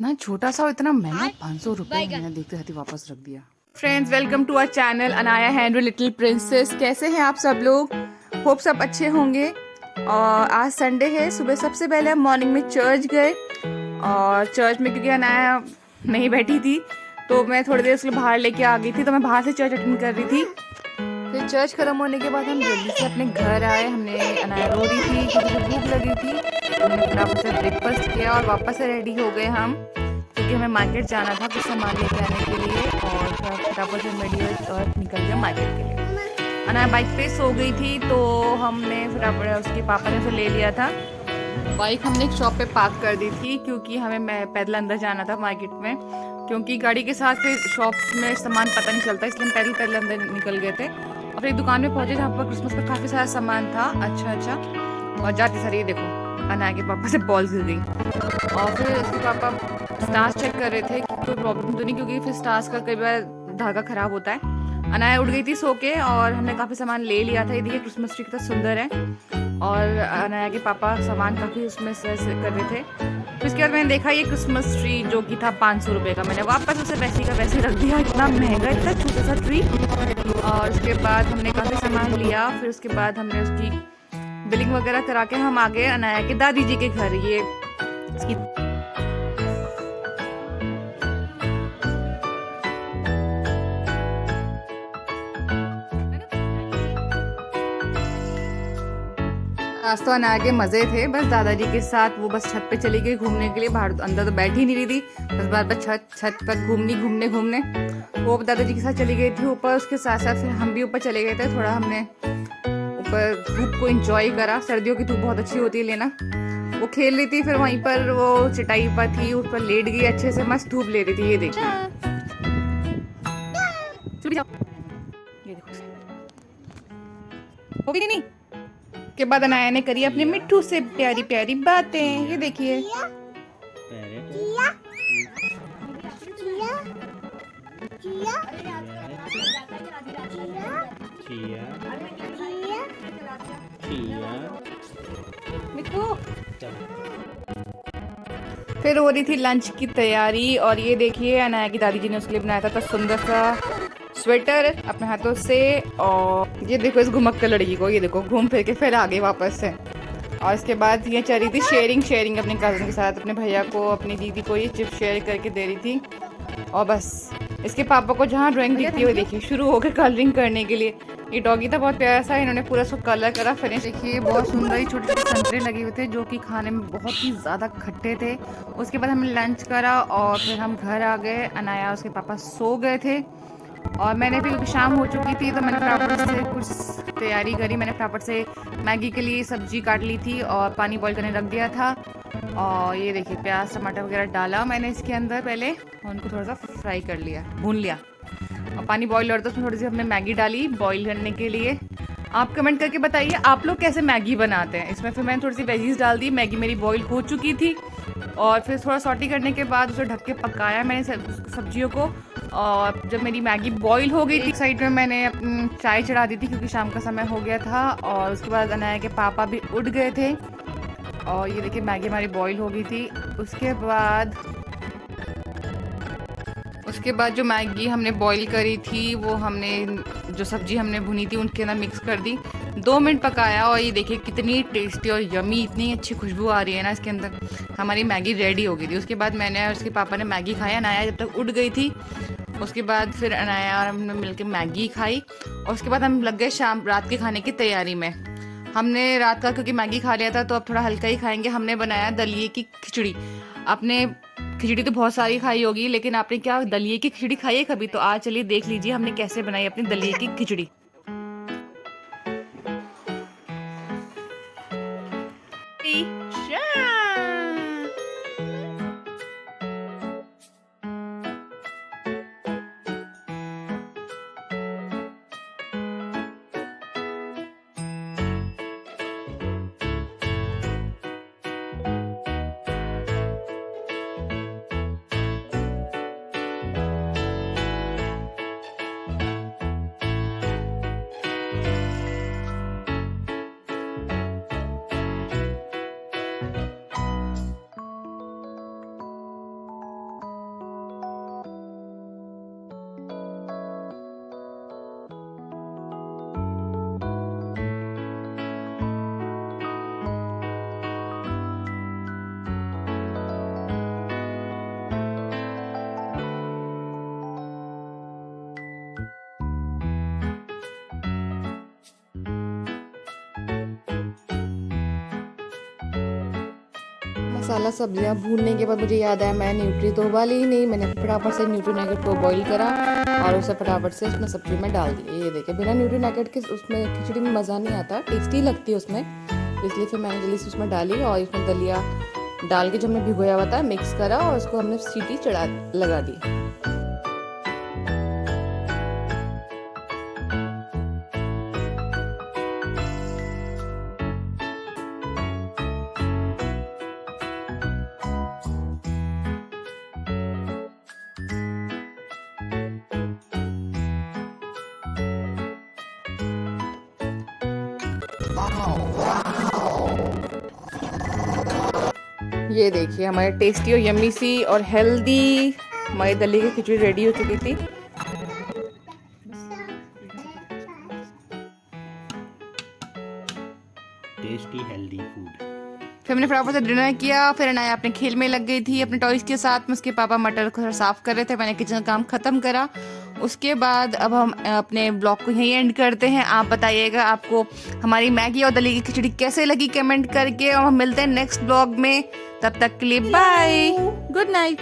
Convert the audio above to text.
इतना छोटा सा और इतना महंगा 500 रुपए मैंने देखते रहती वापस रख दिया। Friends, welcome to our channel Anaya हैंड्रो लिटिल प्रिंसेस। कैसे हैं आप सब लोग? होप सब अच्छे होंगे। और आज संडे है। सुबह सबसे पहले हम मॉर्निंग में चर्च गए और चर्च में क्योंकि अनाया नहीं बैठी थी तो मैं थोड़ी देर उसके बाहर लेके आ गई थी, तो मैं बाहर से चर्च अटेंड कर रही थी। फिर चर्च खत्म होने के बाद हम जल्दी से अपने घर आए। हमने अनाया रो रही थी क्योंकि भूख लगी थी। हमने फटाफट से ब्रेकफास्ट किया और वापस से रेडी हो गए हम, क्योंकि हमें मार्केट जाना था कुछ सामान लेके आने के लिए। और फटाफट से रेडी हुए और निकल गए मार्केट के लिए। अनाया बाइक पे सो गई थी तो हमने फटाफट उसके पापा ने उसे ले लिया था। बाइक हमने एक शॉप पे पार्क कर दी थी क्योंकि हमें पैदल अंदर जाना था मार्केट में, क्योंकि गाड़ी के साथ फिर शॉप में सामान पता नहीं चलता, इसलिए हम पैदल पैदल अंदर निकल गए थे। और एक दुकान में पहुंचे जहाँ पर क्रिसमस का काफ़ी सारा सामान था। अच्छा। और जाते सारे ये देखो अनाया के पापा से बॉल गिर गई। और फिर उसके पापा स्टार्स चेक कर रहे थे कि कोई प्रॉब्लम तो नहीं, क्योंकि फिर स्टार्स का कई बार धागा खराब होता है। अनाया उठ गई थी सो के और हमने काफ़ी सामान ले लिया था। ये देखिए क्रिसमस ट्री कितना सुंदर है। और अनाया के पापा सामान काफ़ी उसमें से कर रहे थे। फिर उसके बाद मैंने देखा ये क्रिसमस ट्री जो कि था 500 रुपये का, मैंने वापस उसे वैसे का वैसे रख दिया। इतना महंगा, इतना छोटा सा ट्री। और उसके बाद हमने काफ़ी सामान लिया। फिर उसके बाद हमने उसकी बिलिंग वगैरह करा के हम आ गए अनाया के दादी जी के घर। ये इसकी आज तो अनाया के मजे थे। बस दादाजी के साथ वो बस छत पे चली गई घूमने के लिए, बाहर तो अंदर तो बैठी नहीं रही थी, बस बार बार छत पर घूमने वो दादाजी के साथ चली गई थी ऊपर। उसके साथ साथ फिर हम भी ऊपर चले गए थे। थोड़ा हमने ऊपर धूप को एंजॉय करा। सर्दियों की धूप बहुत अच्छी होती है लेना। वो खेल रही थी, फिर वहीं पर वो चटाई पर थी, उस पर लेट गई अच्छे से, मस्त धूप ले रही थी। ये देखो ये देखो हो गई नहीं। के बाद अनाया ने करी अपने मिट्ठू से प्यारी प्यारी बातें। ये देखिए मिट्ठू। फिर हो रही थी लंच की तैयारी। और ये देखिए अनाया की दादी जी ने उसके लिए बनाया था सुंदर सा स्वेटर अपने हाथों से। और ये देखो इस घुमक्कड़ लड़की को, ये देखो घूम फिर के फिर आ गई वापस से। और इसके बाद ये चल रही थी शेयरिंग अपने कज़न के साथ, अपने भैया को अपनी दीदी को ये चिप्स शेयर करके दे रही थी। और बस इसके पापा को जहाँ ड्राइंग दिखती है देखिए शुरू हो गए कलरिंग करने के लिए। ये डॉगी था बहुत प्यारा सा, इन्होंने पूरा उसको कलर करा फिनिश। देखिए बहुत सुंदर ही छोटे छोटे संतरे लगे हुए थे जो कि खाने में बहुत ही ज़्यादा खट्टे थे। उसके बाद हमने लंच करा और फिर हम घर आ गए। अनाया उसके पापा सो गए थे और मैंने भी, क्योंकि शाम हो चुकी थी तो मैंने फटाफट से कुछ तैयारी करी। मैंने फटाफट से मैगी के लिए सब्जी काट ली थी और पानी बॉईल करने रख दिया था। और ये देखिए प्याज टमाटर वगैरह डाला मैंने इसके अंदर पहले, उनको थोड़ा सा फ्राई कर लिया, भून लिया। और पानी बॉईल और तो उसमें थोड़ी सी हमने मैगी डाली बॉईल करने के लिए। आप कमेंट करके बताइए आप लोग कैसे मैगी बनाते हैं। इसमें फिर मैंने थोड़ी सी वेजीज डाल दी। मैगी मेरी बॉईल हो चुकी थी और फिर थोड़ा सॉटी करने के बाद उसे ढक के पकाया मैंने सब्जियों को। और जब मेरी मैगी बॉईल हो गई थी, साइड में मैंने चाय चढ़ा दी थी क्योंकि शाम का समय हो गया था। और उसके बाद अनाया के पापा भी उठ गए थे और ये देखिए मैगी हमारी बॉईल हो गई थी। उसके बाद जो मैगी हमने बॉईल करी थी वो हमने जो सब्जी हमने भुनी थी उनके अंदर मिक्स कर दी। 2 मिनट पकाया और ये देखिए कितनी टेस्टी और यमी, इतनी अच्छी खुशबू आ रही है ना इसके अंदर। हमारी मैगी रेडी हो गई थी। उसके बाद मैंने और उसके पापा ने मैगी खाया। अनाया जब तक उठ गई थी, उसके बाद फिर अनाया और हमने मिलकर मैगी खाई। और उसके बाद हम लग गए रात के खाने की तैयारी में। हमने रात का क्योंकि मैगी खा लिया था तो अब थोड़ा हल्का ही खाएंगे। हमने बनाया दलिये की खिचड़ी। आपने खिचड़ी तो बहुत सारी खाई होगी, लेकिन आपने क्या दलिये की खिचड़ी खाई है कभी? तो आज चलिए देख लीजिए हमने कैसे बनाई अपनी दलिये की खिचड़ी। मसाला सब्जियां भूनने के बाद मुझे याद आया मैं न्यूट्री तो उबाली ही नहीं। मैंने फटाफट से न्यूट्री नगेट को बॉईल करा और उसे फटाफट से उसमें सब्जी में डाल दिया। ये देखिए बिना न्यूट्री नगेट के उसमें खिचड़ी में मज़ा नहीं आता, टेस्टी लगती है उसमें, इसलिए फिर मैंने जल्दी से उसमें डाली और इसमें दलिया डाल के जो हमने भिगोया हुआ था मिक्स करा और उसको हमने सीटी लगा दी। ये देखिए हमारे टेस्टी और यम्मी सी और हेल्दी हमारी दलिया की खिचड़ी रेडी हो चुकी थी। Tasty healthy food. फिर हमने फटाफट से डिनर किया, फिर अनाया अपने खेल में लग गई थी अपने टॉयज के साथ में। उसके पापा मटर को साफ कर रहे थे, मैंने किचन का काम खत्म करा। उसके बाद अब हम अपने ब्लॉग को यहीं एंड करते हैं। आप बताइएगा आपको हमारी मैगी और दलिया की खिचड़ी कैसे लगी कमेंट करके, और हम मिलते हैं नेक्स्ट ब्लॉग में। तब तक के लिए बाय, गुड नाइट।